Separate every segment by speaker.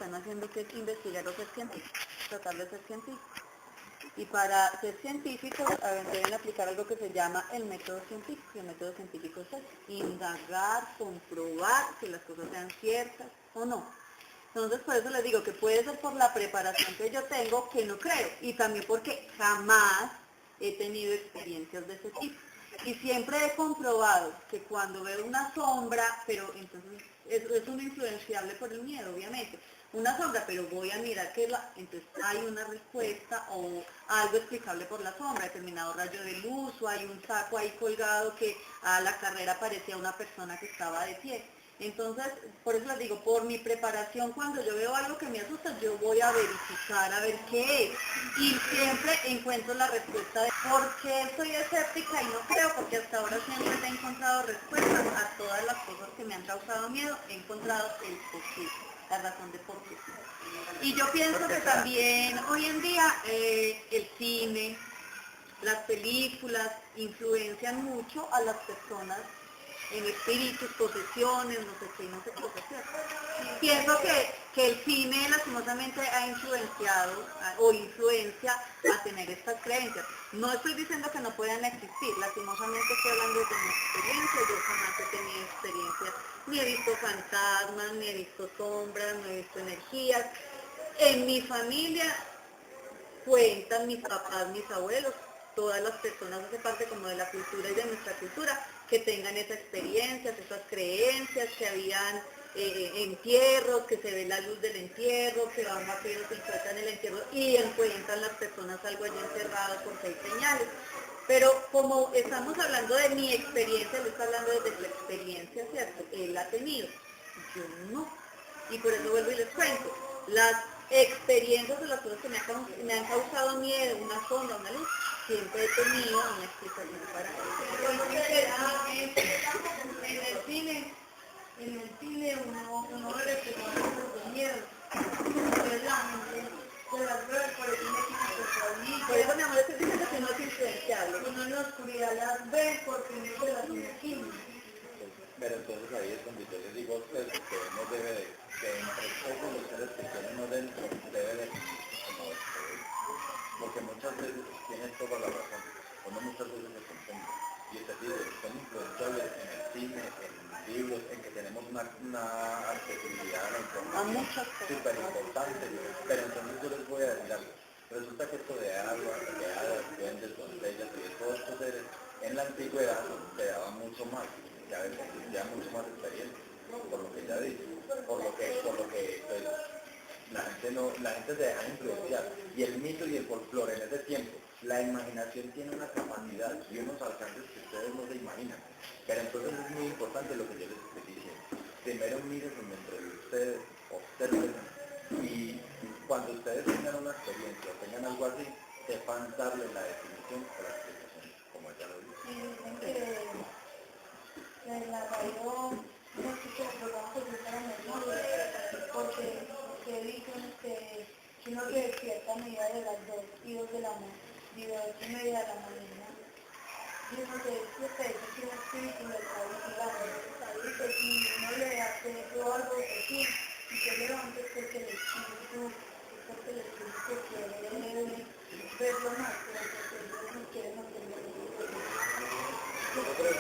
Speaker 1: están haciendo que es investigar o ser científicos, tratar de ser científicos. Y para ser científicos deben aplicar algo que se llama el método científico. Y el método científico es eso, indagar, comprobar que las cosas sean ciertas o no. Entonces, por eso les digo que puede ser por la preparación que yo tengo, que no creo, y también porque jamás he tenido experiencias de ese tipo. Y siempre he comprobado que cuando veo una sombra, pero entonces es un influenciable por el miedo, obviamente, una sombra, pero voy a mirar entonces hay una respuesta o algo explicable por la sombra, determinado rayo de luz, o hay un saco ahí colgado que a la carrera parecía una persona que estaba de pie. Entonces, por eso les digo, por mi preparación, cuando yo veo algo que me asusta, yo voy a verificar a ver qué es. Y siempre encuentro la respuesta de por qué soy escéptica y no creo, porque hasta ahora siempre he encontrado respuestas a todas las cosas que me han causado miedo, he encontrado el por qué, la razón de por qué. Y yo pienso que también hoy en día el cine, las películas influencian mucho a las personas en espíritus, posesiones, no sé qué, no sé qué posesiones. Pienso que el cine lastimosamente ha influenciado o influencia a tener estas creencias. No estoy diciendo que no puedan existir, lastimosamente estoy hablando de mi experiencia, yo jamás he tenido experiencias, ni he visto fantasmas, ni he visto sombras, no he visto energías. En mi familia cuentan mis papás, mis abuelos, todas las personas hace parte como de la cultura y de nuestra cultura, que tengan esas experiencias, esas creencias, que habían entierros, que se ve la luz del entierro, que van vaqueros y encuentran el entierro y encuentran las personas algo allí encerrado porque hay señales. Pero como estamos hablando de mi experiencia, él está hablando de su experiencia, ¿cierto? Él la ha tenido, yo no. Y por eso vuelvo y les cuento. Las experiencias de las cosas que me han causado miedo, una sombra, una luz, siempre he tenido una explicación para eso. En el cine uno ve que no miedo, es la mente, de las pruebas por el cine que por eso mi amor estoy diciendo que no es influenciable. Uno en la oscuridad las ve porque no se las imagina.
Speaker 2: Pero entonces ahí es donde yo les digo a ustedes que uno debe de, que entre todos los seres que tienen uno dentro, debe de como descubrir. Porque muchas veces tienes toda la razón, uno muchas veces se confunde. Y es decir, son influenciables en el cine, en libros, en que tenemos una accesibilidad a la información súper importante. Pero entonces yo les voy a decir algo. Resulta que esto de agua, de hadas, duendes, doncellas y de todos estos seres, en la antigüedad se daba mucho más. Ya mucho más experiencia, por lo que ya dice, por lo que pues, la gente se deja influenciar, y el mito y el folclore en ese tiempo, la imaginación tiene una capacidad y unos alcances que ustedes no se imaginan, pero entonces es muy importante lo que yo les estoy diciendo. Primero miren dentro de ustedes, observen, y cuando ustedes tengan una experiencia o tengan algo así, sepan darle la definición o la explicación, como ella lo dice.
Speaker 1: En la radio no sé qué programa que se llama memoria, porque dicen que uno se despierta a medida de las 2 de la mañana, y 2:30 de la mañana, y uno se despierta y dice que un espíritu le está vigilando, y que si uno le hace algo así, y se levanta es porque el espíritu quiere verlo más, pero porque ellos no quieren mantenerlo.
Speaker 2: Nosotros,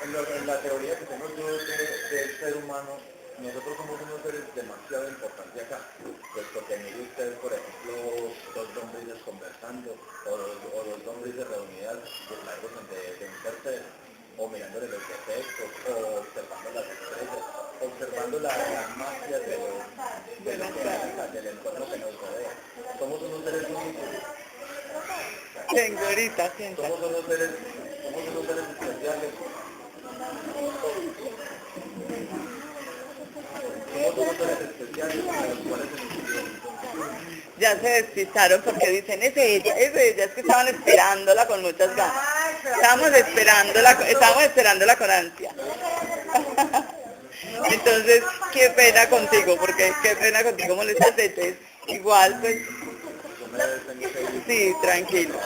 Speaker 2: en la teoría que tengo yo del ser humano, nosotros somos unos seres demasiado importantes acá, pues porque mire ustedes, por ejemplo, dos lombrices conversando, o dos lombrices reunidas largos de un tercero, o mirándole los defectos, o observando las estrellas, observando la magia del entorno que nos rodea. Somos unos seres únicos.
Speaker 1: Vengo ahorita, sienta.
Speaker 2: Somos unos seres especiales. Somos unos seres especiales a los cuales se nos quiere.
Speaker 1: Ya se despistaron porque dicen, es ella, es que estaban esperándola con muchas ganas. Estábamos esperándola con ansia. Entonces, qué pena contigo, porque qué pena contigo molestarte, entonces, igual, pues, sí, tranquilo.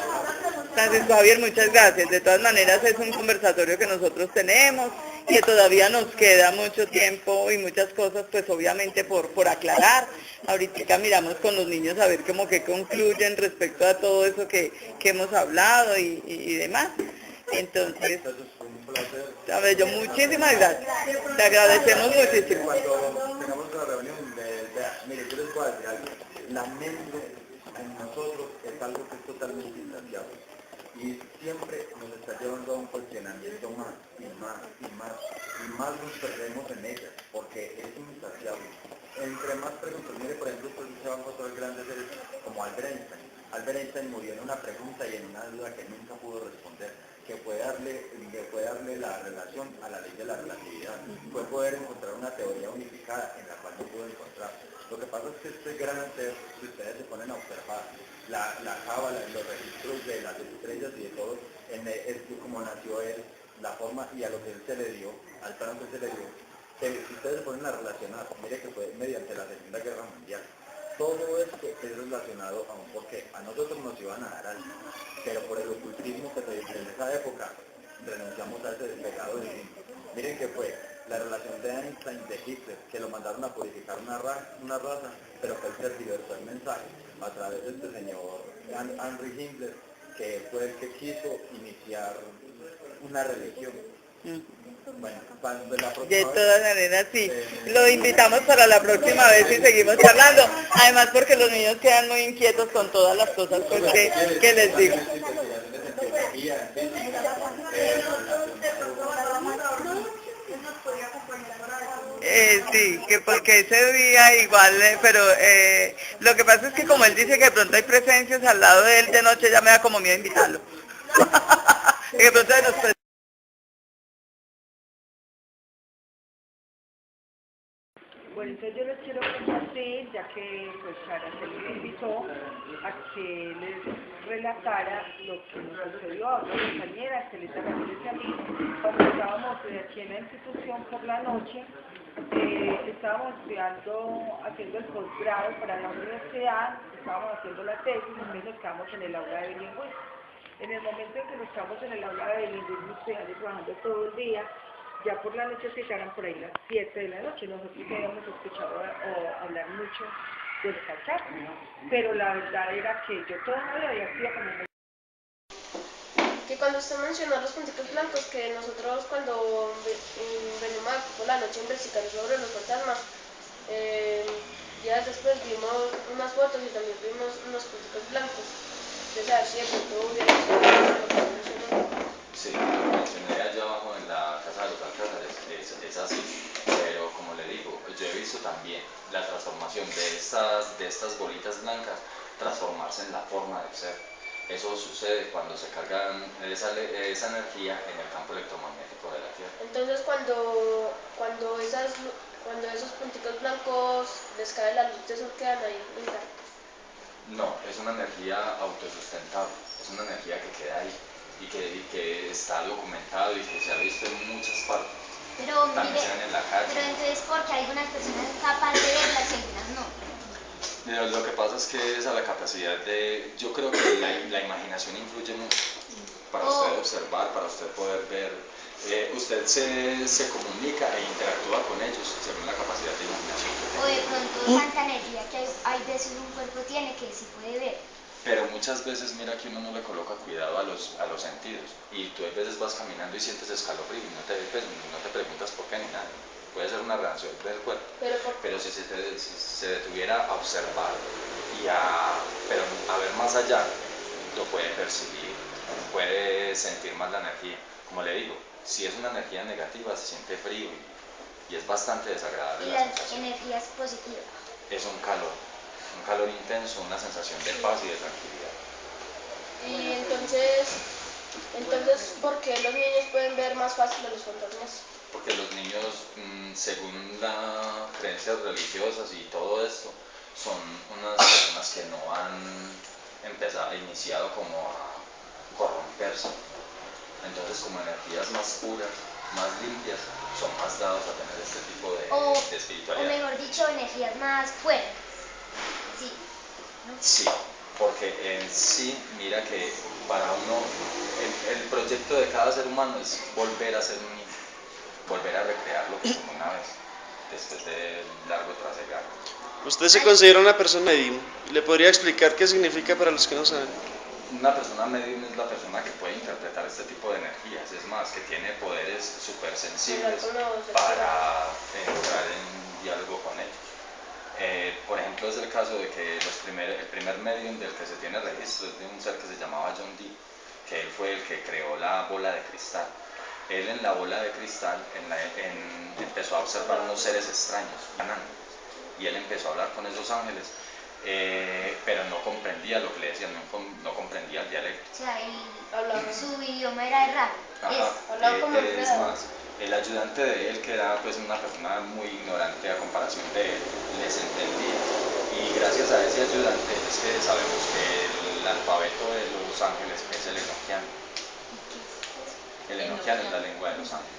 Speaker 1: Francisco Javier, muchas gracias. De todas maneras, es un conversatorio que nosotros tenemos
Speaker 3: que todavía nos queda mucho tiempo y muchas cosas, pues obviamente por aclarar. Ahorita miramos con los niños a ver cómo que concluyen respecto a todo eso que hemos hablado y demás. Entonces,
Speaker 2: Un placer.
Speaker 3: a ver, yo muchísimas gracias. Te agradecemos muchísimo.
Speaker 2: Cuando tengamos la reunión, vea, mire, yo les voy a decir algo. La mente en nosotros es algo que es totalmente insaciable. Y siempre nos está llevando a un cuestionamiento más y más y más. Y más nos perdemos en ella, porque es insaciable. Entre más preguntas, mire, por ejemplo, ustedes se van a encontrar grandes seres como Albert Einstein. Albert Einstein murió en una pregunta y en una duda que nunca pudo responder, que fue darle la relación a la ley de la relatividad, fue poder encontrar una teoría unificada en la cual no pudo encontrar. Lo que pasa es que este gran ser, si ustedes se ponen a observar la cábala, los registros de las estrellas y de todo, como nació él, la forma y a lo que él se le dio, al plano que se le dio, si ustedes se ponen a relacionar, mire que fue mediante la Segunda Guerra Mundial. Todo esto es relacionado a un porqué. A nosotros nos iban a dar algo, pero por el ocultismo que se dio en esa época, renunciamos a ese legado divino. Miren que fue la relación de Einstein, de Hitler, que lo mandaron a purificar una raza, pero que él tergiversó el mensaje a través de este señor Henry Himmler, que fue el que quiso iniciar una religión. Bueno, la próxima
Speaker 3: De
Speaker 2: vez,
Speaker 3: todas maneras, sí. Lo invitamos para la próxima vez y seguimos charlando. Además, porque los niños quedan muy inquietos con todas las cosas pues, que les digo. Sí, que porque ese día igual, pero lo que pasa es que como él dice que de pronto hay presencias al lado de él de noche, ya me da como miedo invitarlo. Que de pronto nos
Speaker 4: Bueno, entonces yo les quiero compartir, ya que pues Araceli me invitó a que les relatara lo que nos sucedió a otras compañeras, que les Ramírez y a mí, cuando estábamos aquí en la institución por la noche, estábamos estudiando, haciendo el posgrado para la universidad, estábamos haciendo la tesis, entonces nos quedamos en el aula de bilingüismo. En el momento en que nos quedamos en el aula de bilingüismo estudiando y trabajando todo el día, ya por la noche se quedaron por ahí las 7 de la noche. Nosotros habíamos escuchado o hablar mucho del cachaco, pero la verdad era que yo toda la vida había sido como
Speaker 5: que cuando usted mencionó los punticos blancos, que nosotros cuando venimos aquí por la noche a investigar sobre los fantasmas, días después vimos unas fotos y también vimos unos punticos blancos. Entonces, a ver si de pronto hubiera sido lo que mencionó.
Speaker 6: Sí, lo que mencioné allá abajo en la casa de los Alcázares es así, pero como le digo, yo he visto también la transformación de estas bolitas blancas transformarse en la forma del ser. Eso sucede cuando se cargan esa energía en el campo electromagnético de la Tierra.
Speaker 5: Entonces, cuando esos punticos blancos les cae la luz, ¿esos quedan ahí intactos?
Speaker 6: No, es una energía autosustentable, es una energía que queda ahí y que está documentado y que se ha visto en muchas partes.
Speaker 7: Pero
Speaker 6: también
Speaker 7: mire,
Speaker 6: se ven en la calle.
Speaker 7: pero entonces porque algunas personas son capaces de verlas y algunas no.
Speaker 6: Lo que pasa es que esa es la capacidad de, yo creo que la imaginación influye mucho para usted observar, para usted poder ver. Usted se comunica e interactúa con ellos según la capacidad de imaginación que
Speaker 7: O de
Speaker 6: tenga.
Speaker 7: pronto tanta energía que hay veces un cuerpo tiene que sí puede ver.
Speaker 6: Pero muchas veces mira que uno no le coloca cuidado a los sentidos y tú a veces vas caminando y sientes escalofrío y no te preguntas por qué ni nada. Puede ser una reacción del cuerpo, pero si se detuviera a observar pero a ver más allá, lo puede percibir, puede sentir más la energía. Como le digo, si es una energía negativa se siente frío y es bastante desagradable
Speaker 7: Y
Speaker 6: la
Speaker 7: las
Speaker 6: sensación.
Speaker 7: energías positivas.
Speaker 6: Es un calor intenso, una sensación de paz y de tranquilidad.
Speaker 5: Y entonces, ¿por qué los niños pueden ver más fácil a los fantasmas?
Speaker 6: Porque los niños, según las creencias religiosas y todo esto, son unas personas que no han iniciado como a corromperse. Entonces, como energías más puras, más limpias, son más dados a tener este tipo de
Speaker 7: O
Speaker 6: espiritualidad.
Speaker 7: mejor dicho, energías más fuertes. Sí. ¿No?
Speaker 6: Sí, porque en sí, mira que para uno, el proyecto de cada ser humano es volver a ser un niño. volver a recrearlo como una vez, después de largo trasegar.
Speaker 8: Usted se considera una persona medium. ¿Le podría explicar qué significa para los que no saben?
Speaker 6: Una persona medium es la persona que puede interpretar este tipo de energías, es más, que tiene poderes súper sensibles para entrar en diálogo con ellos. Por ejemplo, es el caso de que el primer medium del que se tiene registro es de un ser que se llamaba John Dee, que él fue el que creó la bola de cristal. Él en la bola de cristal empezó a observar unos seres extraños, y él empezó a hablar con esos ángeles, pero no comprendía lo que le decían, no comprendía el dialecto.
Speaker 7: O sea, su idioma era raro.
Speaker 6: Es más, el ayudante de él, que era pues una persona muy ignorante a comparación de él, les entendía. Y gracias a ese ayudante es que sabemos que el alfabeto de los ángeles es el enoquiano. El enoquiano es la lengua de los ángeles.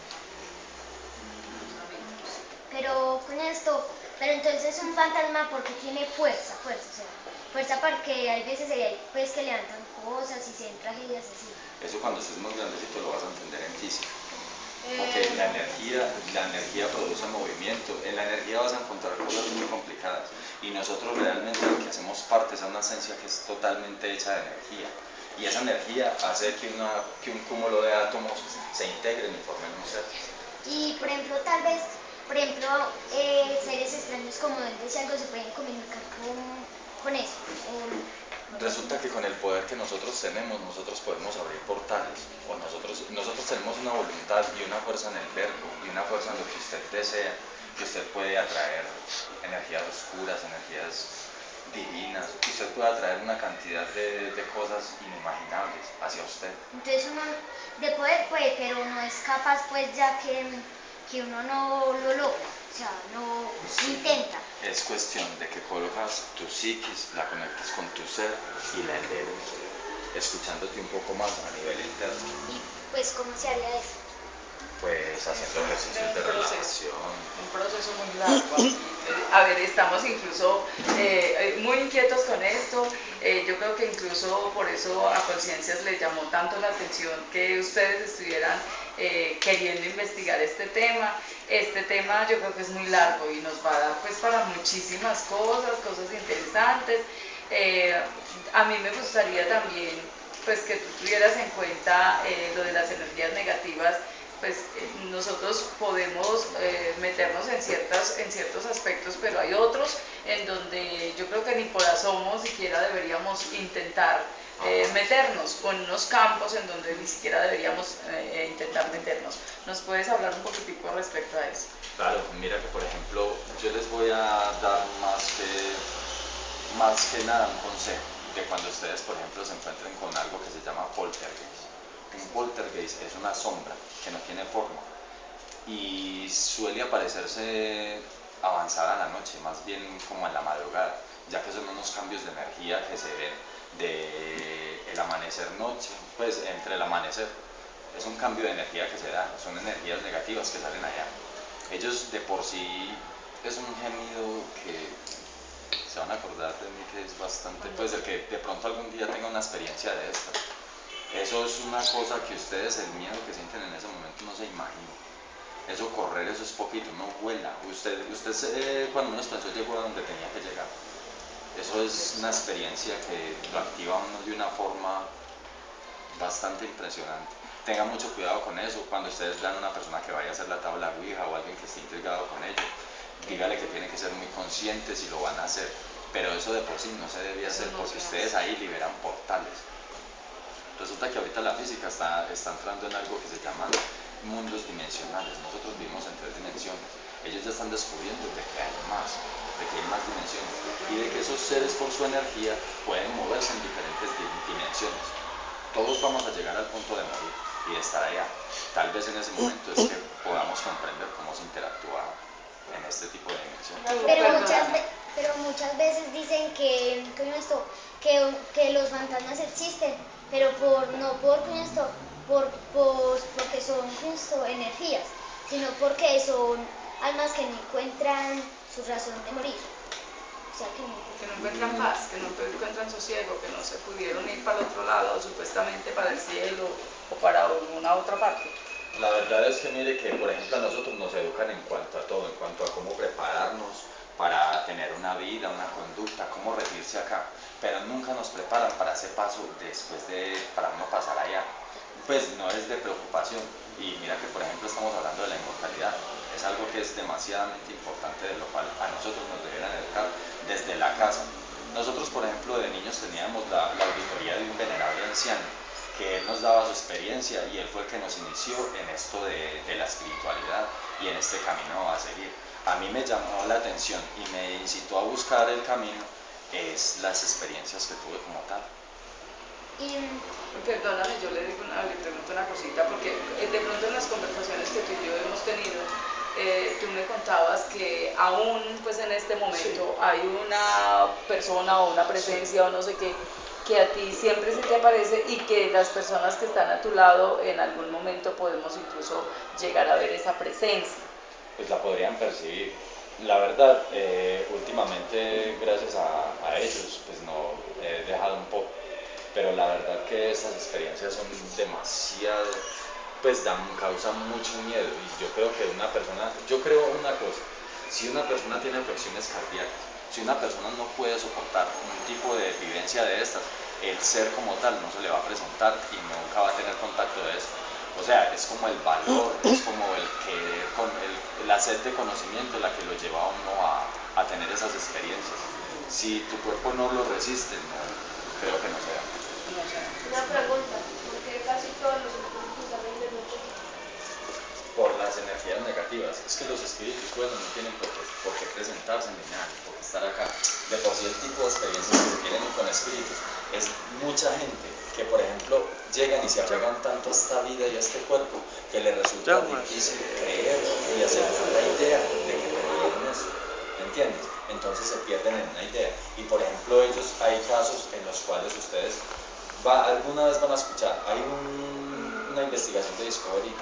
Speaker 7: Pero con esto, pero entonces un fantasma porque tiene fuerza, o sea, fuerza porque hay veces pues que levantan cosas y se ven tragedias así.
Speaker 6: Eso cuando estés más grandecito lo vas a entender en física. Porque la energía produce movimiento. En la energía vas a encontrar cosas muy complicadas. Y nosotros realmente lo que hacemos parte es una esencia que es totalmente hecha de energía. Y esa energía hace que un cúmulo de átomos se integren y formen un ser.
Speaker 7: Y por ejemplo, tal vez, seres extraños como duendes y algo se pueden comunicar con eso.
Speaker 6: Resulta que con el poder que nosotros tenemos, nosotros podemos abrir portales. O nosotros tenemos una voluntad y una fuerza en el verbo y una fuerza en lo que usted desea, que usted puede atraer energías oscuras, energías divinas. Usted puede atraer una cantidad de cosas inimaginables hacia usted.
Speaker 7: Entonces uno de poder puede, pero no es capaz pues ya que uno no lo logra, o sea, no intenta.
Speaker 6: Es cuestión de que colocas tu psiquis, la conectes con tu ser y la eleves, escuchándote un poco más a nivel interno.
Speaker 7: ¿Y pues cómo se haría eso?
Speaker 6: Pues haciendo ejercicios de relajación.
Speaker 3: Un proceso muy largo. A ver, estamos incluso muy inquietos con esto. Yo creo que incluso por eso a Conciencias les llamó tanto la atención que ustedes estuvieran queriendo investigar este tema. Este tema yo creo que es muy largo y nos va a dar pues para muchísimas cosas interesantes. A mí me gustaría también pues que tú tuvieras en cuenta lo de las energías negativas. Pues nosotros podemos meternos en ciertos aspectos, pero hay otros en donde yo creo que ni por asomo siquiera deberíamos intentar meternos, o en unos campos en donde ni siquiera deberíamos intentar meternos. ¿Nos puedes hablar un poquitico respecto a eso?
Speaker 6: Claro, mira que por ejemplo yo les voy a dar más que nada un consejo de cuando ustedes por ejemplo se encuentren con algo que se llama poltergeist. Un poltergeist es una sombra que no tiene forma y suele aparecerse avanzada la noche, más bien como en la madrugada, ya que son unos cambios de energía que se ven de el amanecer noche, pues entre el amanecer, es un cambio de energía que se da, son energías negativas que salen allá. Ellos de por sí es un gemido que se van a acordar de mí, que es bastante, pues el que de pronto algún día tenga una experiencia de esta. Eso es una cosa que ustedes, el miedo que sienten en ese momento no se imaginan. Eso correr, eso es poquito, no vuela. Usted cuando menos pensó llegó a donde tenía que llegar. Eso es una experiencia que lo activa a uno de una forma bastante impresionante. Tengan mucho cuidado con eso. Cuando ustedes vean a una persona que vaya a hacer la tabla Ouija o alguien que esté intrigado con ello, dígale que tiene que ser muy consciente si lo van a hacer. Pero eso de por sí no se debe hacer porque ustedes ahí liberan portales. Resulta que ahorita la física está entrando en algo que se llama mundos dimensionales. Nosotros vivimos en 3 dimensiones. Ellos ya están descubriendo de que hay más dimensiones y de que esos seres por su energía pueden moverse en diferentes dimensiones. Todos vamos a llegar al punto de morir y de estar allá. Tal vez en ese momento es que podamos comprender cómo se interactúa en este tipo de dimensiones.
Speaker 7: Pero muchas veces dicen que los fantasmas existen, pero no porque son energías, sino porque son almas que no encuentran su razón de morir. O sea,
Speaker 3: que no encuentran paz, que no encuentran sosiego, que no se pudieron ir para el otro lado, supuestamente para el cielo o para una otra parte.
Speaker 6: La verdad es que mire que, por ejemplo, a nosotros nos educan en cuanto a todo, en cuanto a cómo prepararnos para tener una vida, una conducta, cómo regirse acá, pero nunca nos preparan para ese paso después para uno pasar allá. Pues no es de preocupación. Y mira que, por ejemplo, estamos hablando de la inmortalidad. Es algo que es demasiadamente importante, de lo cual a nosotros nos deberían educar desde la casa. Nosotros, por ejemplo, de niños teníamos la auditoría de un venerable anciano, que él nos daba su experiencia y él fue el que nos inició en esto de la espiritualidad y en este camino a seguir. A mí me llamó la atención y me incitó a buscar el camino, es las experiencias que tuve como tal.
Speaker 9: Perdóname, yo le pregunto una cosita, porque de pronto en las conversaciones que tú y yo hemos tenido, tú me contabas que aún pues en este momento hay una persona o una presencia o no sé qué, que a ti siempre se te aparece y que las personas que están a tu lado en algún momento podemos incluso llegar a ver esa presencia.
Speaker 6: Pues la podrían percibir. La verdad, últimamente gracias a ellos, pues no he dejado un poco, pero la verdad que estas experiencias son demasiado, pues causan mucho miedo. Y yo creo que yo creo una cosa, si una persona tiene afecciones cardíacas, si una persona no puede soportar un tipo de vivencia de estas, el ser como tal no se le va a presentar y nunca va a tener contacto de esto. O sea, es como el valor, es como la sed de conocimiento la que lo lleva a uno a tener esas experiencias. Si tu cuerpo no lo resiste, no, creo que no sea.
Speaker 5: Una pregunta, ¿por qué casi todos los espíritus salen de noche?
Speaker 6: Por las energías negativas. Es que los espíritus buenos no tienen por qué presentarse ni nada, ni por qué estar acá. De por sí el tipo de experiencias que se tienen con espíritus es mucha gente que, por ejemplo, llegan y se apegan tanto a esta vida y a este cuerpo que les resulta difícil creer y aceptar la idea de que perdieron eso. ¿Me entiendes? Entonces se pierden en una idea. Y por ejemplo, hay casos en los cuales ustedes alguna vez van a escuchar, hay una investigación de Discovery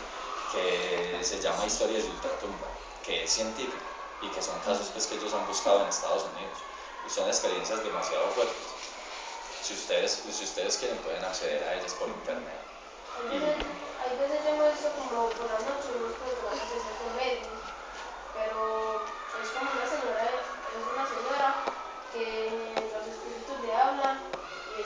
Speaker 6: que se llama Historias de Ultratumba, que es científica y que son casos pues, que ellos han buscado en Estados Unidos. Y son experiencias demasiado fuertes. Si ustedes quieren pueden acceder a ellas por internet.
Speaker 5: Hay veces yo me he visto como por la noche unos programas de esos de medios, pero es como una señora, es una señora que los espíritus le hablan y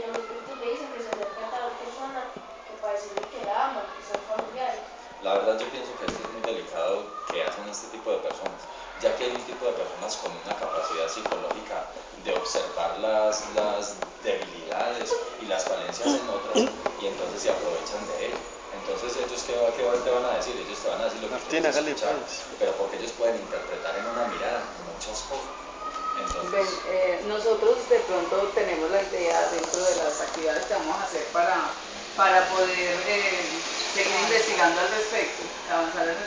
Speaker 5: los espíritus le dicen que se acerca a tal persona que para decirle que la ama, que son familiares.
Speaker 6: La verdad yo pienso que esto es muy delicado que hacen este tipo de personas, ya que hay un tipo de personas con una capacidad psicológica de observar las debilidades y las falencias en otras y entonces se aprovechan de ello. Entonces ellos ¿qué te van a decir? Ellos te van a decir lo que quieres escuchar, pero porque ellos pueden interpretar en una mirada muchas cosas. Entonces,
Speaker 9: Nosotros de pronto tenemos la idea dentro de las actividades que vamos a hacer para poder seguir investigando al respecto, avanzar al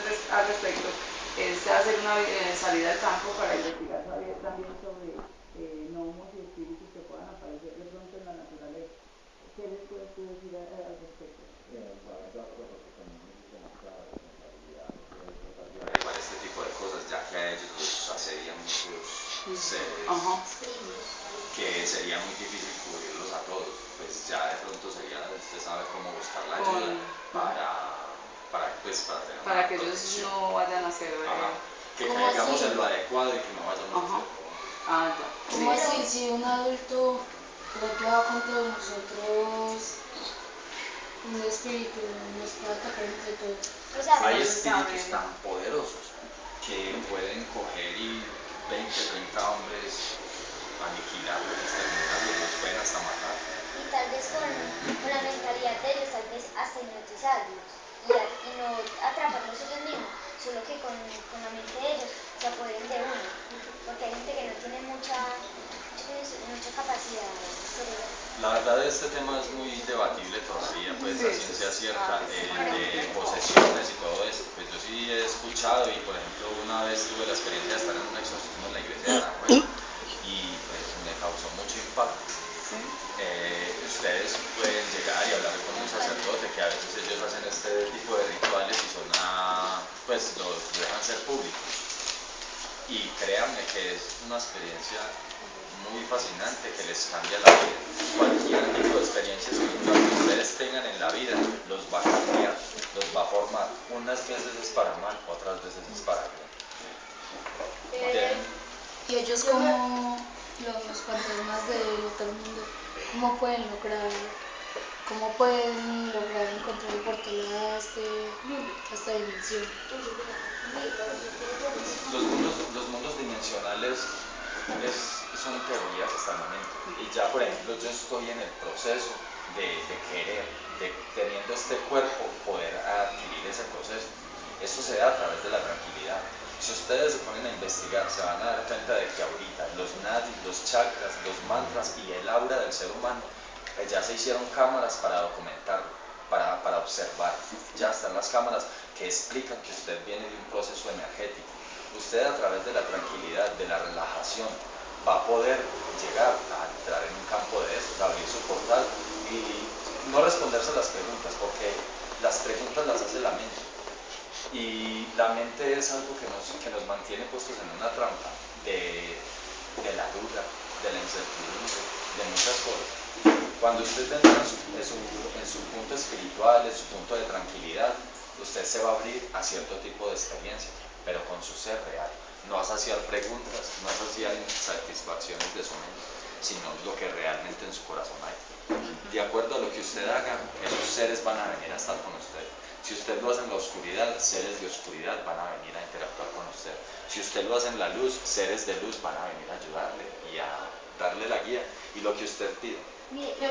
Speaker 9: respecto, es hacer una salida al campo para investigar también sobre gnomos y espíritus que puedan aparecer de pronto en la naturaleza. ¿Qué les puedes decir al respecto?
Speaker 6: La verdad, porque también es demasiada responsabilidad averiguar este tipo de cosas, ya que a ellos los asedian muchos seres que sería muy difícil cubrirlos a todos. Pues ya de pronto sería, usted sabe cómo buscar la ayuda para
Speaker 9: que ellos no vayan a ser
Speaker 6: que caigamos en lo adecuado y que no vayamos a ser
Speaker 10: ¿Cómo así? Si un adulto golpeaba contra nosotros, un espíritu nos puede atacar entre todos.
Speaker 7: O sea,
Speaker 6: hay espíritus tan poderosos que pueden coger y 20, 30 hombres, aniquilarlos, exterminarlos, los pueden hasta matar.
Speaker 7: y tal vez con la mentalidad de ellos, tal vez hasta hipnotizarlos y no atraparlos ellos mismos, solo que con la mente de ellos se apoderen de uno, porque hay gente que no tiene mucha capacidad cerebral.
Speaker 6: La verdad este tema es muy debatible todavía, pues a ciencia cierta, de posesiones y todo esto. Pues yo sí he escuchado y por ejemplo una vez tuve la experiencia de estar en un exorcismo en la iglesia de Aranjuez y pues me causó mucho impacto. Ustedes pueden llegar y hablar con un sacerdote que a veces ellos hacen este tipo de rituales y pues los dejan ser públicos. Y créanme que es una experiencia muy fascinante que les cambia la vida. Cualquier tipo de experiencia espiritual que ustedes tengan en la vida los va a cambiar, los va a formar. Unas veces es para mal, otras veces es para bien.
Speaker 10: Y ellos como los fantasmas del otro mundo, ¿cómo pueden lograr encontrar el portal a esta dimensión?
Speaker 6: Los mundos dimensionales son teorías hasta el momento. Y ya, por ejemplo, yo estoy en el proceso de querer, teniendo este cuerpo, poder adquirir ese proceso. Esto se da a través de la tranquilidad. Si ustedes se ponen a investigar, se van a dar cuenta de que ahorita los nadis, los chakras, los mantras y el aura del ser humano, ya se hicieron cámaras para documentarlo, para observar. Ya están las cámaras que explican que usted viene de un proceso energético. Usted a través de la tranquilidad, de la relajación, va a poder llegar a entrar en un campo de esos, abrir su portal y no responderse las preguntas, porque las preguntas las hace la mente. Y la mente es algo que nos mantiene puestos en una trampa de la duda, de la incertidumbre, de muchas cosas. Cuando usted entra en su punto espiritual, en su punto de tranquilidad, usted se va a abrir a cierto tipo de experiencia, pero con su ser real. No a saciar preguntas, no a saciar insatisfacciones de su mente, sino lo que realmente en su corazón hay. De acuerdo a lo que usted haga, esos seres van a venir a estar con usted. Si usted lo hace en la oscuridad, seres de oscuridad van a venir a interactuar con usted. Si usted lo hace en la luz, seres de luz van a venir a ayudarle y a darle la guía y lo que usted pida.